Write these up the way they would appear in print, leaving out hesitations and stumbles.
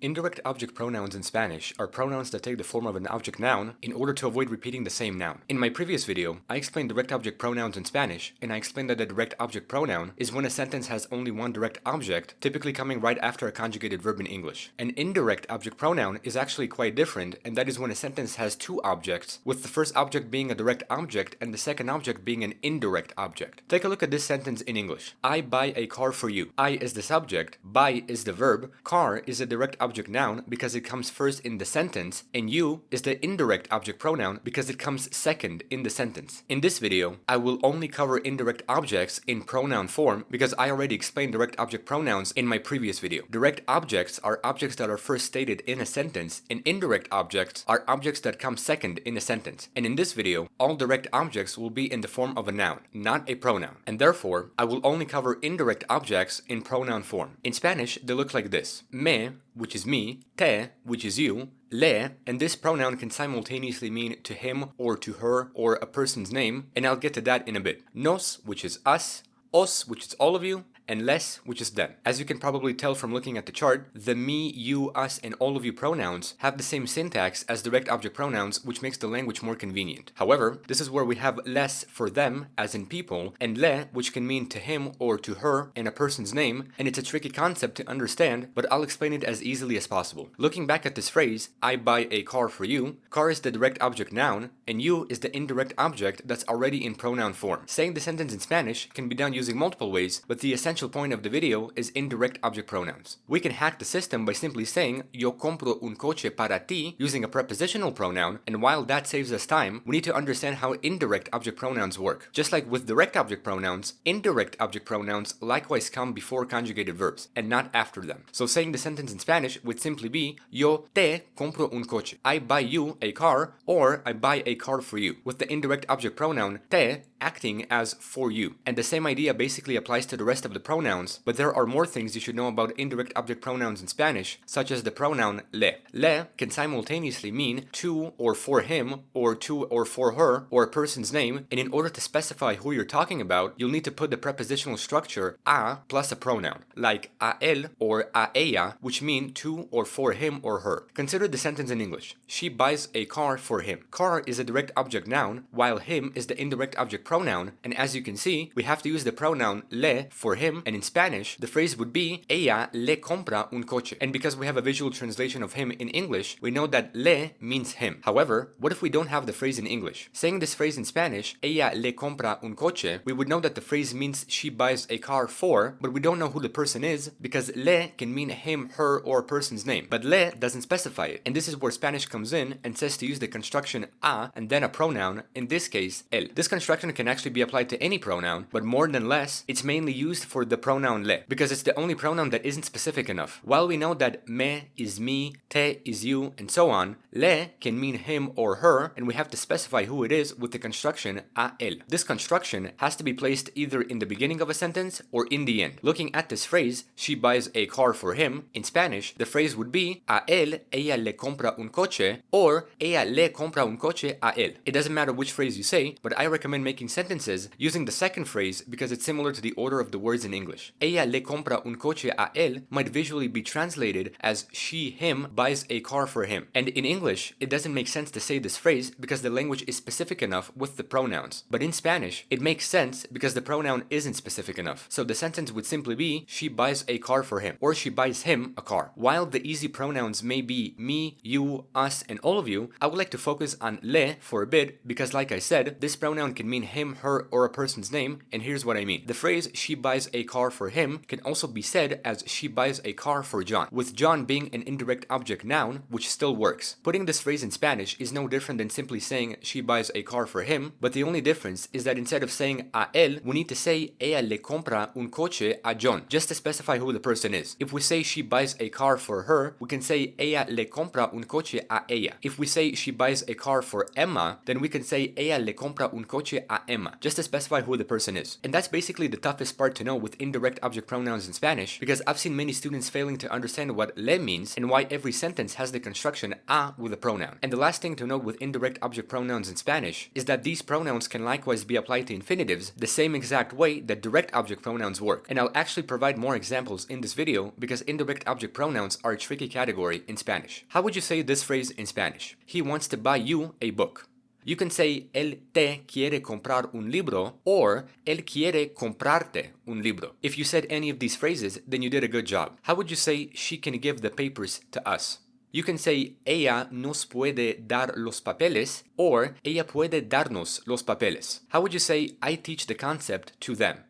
Indirect object pronouns in Spanish are pronouns that take the form of an object noun in order to avoid repeating the same noun. In my previous video, I explained direct object pronouns in Spanish, and I explained that a direct object pronoun is when a sentence has only one direct object, typically coming right after a conjugated verb in English. An indirect object pronoun is actually quite different, and that is when a sentence has two objects, with the first object being a direct object and the second object being an indirect object. Take a look at this sentence in English. I buy a car for you. I is the subject, buy is the verb, car is a direct object noun because it comes first in the sentence, and you is the indirect object pronoun because it comes second in the sentence. In this video, I will only cover indirect objects in pronoun form because I already explained direct object pronouns in my previous video. Direct objects are objects that are first stated in a sentence, and indirect objects are objects that come second in a sentence. And in this video, all direct objects will be in the form of a noun, not a pronoun. And therefore, I will only cover indirect objects in pronoun form. In Spanish, they look like this. Me, which is me, te, which is you, le, and this pronoun can simultaneously mean to him or to her or a person's name, and I'll get to that in a bit. Nos, which is us, os, which is all of you, and les, which is them. As you can probably tell from looking at the chart, the me, you, us, and all of you pronouns have the same syntax as direct object pronouns, which makes the language more convenient. However, this is where we have les for them, as in people, and le, which can mean to him or to her and a person's name, and it's a tricky concept to understand, but I'll explain it as easily as possible. Looking back at this phrase, I buy a car for you, car is the direct object noun, and you is the indirect object that's already in pronoun form. Saying the sentence in Spanish can be done using multiple ways, but the essential point of the video is indirect object pronouns. We can hack the system by simply saying yo compro un coche para ti using a prepositional pronoun, and while that saves us time, we need to understand how indirect object pronouns work. Just like with direct object pronouns, indirect object pronouns likewise come before conjugated verbs and not after them. So saying the sentence in Spanish would simply be yo te compro un coche. I buy you a car, or I buy a car for you, with the indirect object pronoun te acting as for you. And the same idea basically applies to the rest of the pronouns, but there are more things you should know about indirect object pronouns in Spanish, such as the pronoun le. Le can simultaneously mean to or for him, or to or for her, or a person's name, and in order to specify who you're talking about, you'll need to put the prepositional structure a plus a pronoun, like a él or a ella, which mean to or for him or her. Consider the sentence in English. She buys a car for him. Car is a direct object noun, while him is the indirect object pronoun, and as you can see, we have to use the pronoun le for him, and in Spanish, the phrase would be ella le compra un coche. And because we have a visual translation of him in English, we know that le means him. However, what if we don't have the phrase in English? Saying this phrase in Spanish, ella le compra un coche, we would know that the phrase means she buys a car for, but we don't know who the person is because le can mean him, her, or a person's name. But le doesn't specify it, and this is where Spanish comes in and says to use the construction a and then a pronoun, in this case, él. This construction can actually be applied to any pronoun, but more than less, it's mainly used for the pronoun le, because it's the only pronoun that isn't specific enough. While we know that me is me, te is you, and so on, le can mean him or her, and we have to specify who it is with the construction a él. This construction has to be placed either in the beginning of a sentence or in the end. Looking at this phrase, she buys a car for him, in Spanish, the phrase would be a él, ella le compra un coche, or ella le compra un coche a él. It doesn't matter which phrase you say, but I recommend making sentences using the second phrase because it's similar to the order of the words in English. Ella le compra un coche a él might visually be translated as she, him, buys a car for him. And in English, it doesn't make sense to say this phrase because the language is specific enough with the pronouns. But in Spanish, it makes sense because the pronoun isn't specific enough. So the sentence would simply be, she buys a car for him, or she buys him a car. While the easy pronouns may be me, you, us, and all of you, I would like to focus on le for a bit because like I said, this pronoun can mean him, her, or a person's name, and here's what I mean. The phrase she buys a car for him can also be said as she buys a car for John, with John being an indirect object noun, which still works. Putting this phrase in Spanish is no different than simply saying she buys a car for him, but the only difference is that instead of saying a él, we need to say ella le compra un coche a John, just to specify who the person is. If we say she buys a car for her, we can say ella le compra un coche a ella. If we say she buys a car for Emma, then we can say ella le compra un coche a Emma, just to specify who the person is. And that's basically the toughest part to know with with indirect object pronouns in Spanish because I've seen many students failing to understand what le means and why every sentence has the construction a with a pronoun. And the last thing to note with indirect object pronouns in Spanish is that these pronouns can likewise be applied to infinitives the same exact way that direct object pronouns work. And I'll actually provide more examples in this video because indirect object pronouns are a tricky category in Spanish. How would you say this phrase in Spanish? He wants to buy you a book. You can say él te quiere comprar un libro or él quiere comprarte un libro. If you said any of these phrases, then you did a good job. How would you say she can give the papers to us? You can say ella nos puede dar los papeles or ella puede darnos los papeles. How would you say I teach the concept to them?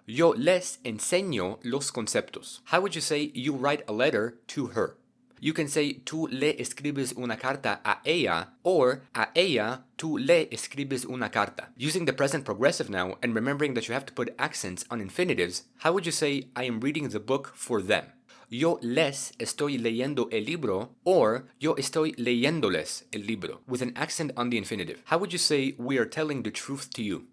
Yo les enseño los conceptos. How would you say you write a letter to her? You can say tú le escribes una carta a ella or a ella tú le escribes una carta. Using the present progressive now and remembering that you have to put accents on infinitives, how would you say I am reading the book for them? Yo les estoy leyendo el libro or yo estoy leyéndoles el libro with an accent on the infinitive. How would you say we are telling the truth to you?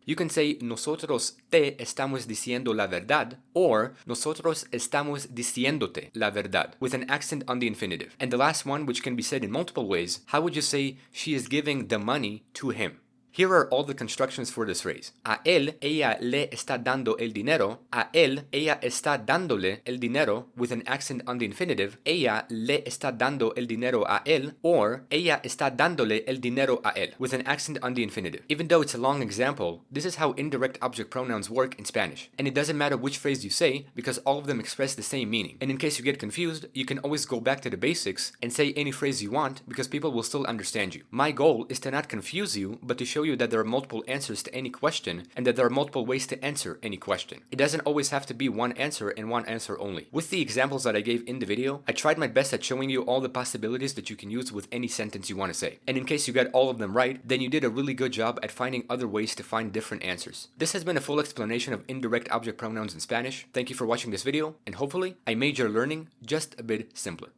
You can say nosotros te estamos diciendo la verdad or nosotros estamos diciéndote la verdad with an accent on the infinitive. And the last one, which can be said in multiple ways, how would you say she is giving the money to him? Here are all the constructions for this phrase. A él, ella le está dando el dinero. A él, ella está dándole el dinero with an accent on the infinitive. Ella le está dando el dinero a él. Or, ella está dándole el dinero a él with an accent on the infinitive. Even though it's a long example, this is how indirect object pronouns work in Spanish. And it doesn't matter which phrase you say because all of them express the same meaning. And in case you get confused, you can always go back to the basics and say any phrase you want because people will still understand you. My goal is to not confuse you, but to show you that there are multiple answers to any question and that there are multiple ways to answer any question. It doesn't always have to be one answer and one answer only. With the examples that I gave in the video, I tried my best at showing you all the possibilities that you can use with any sentence you want to say. And in case you got all of them right, then you did a really good job at finding other ways to find different answers. This has been a full explanation of indirect object pronouns in Spanish. Thank you for watching this video, and hopefully I made your learning just a bit simpler.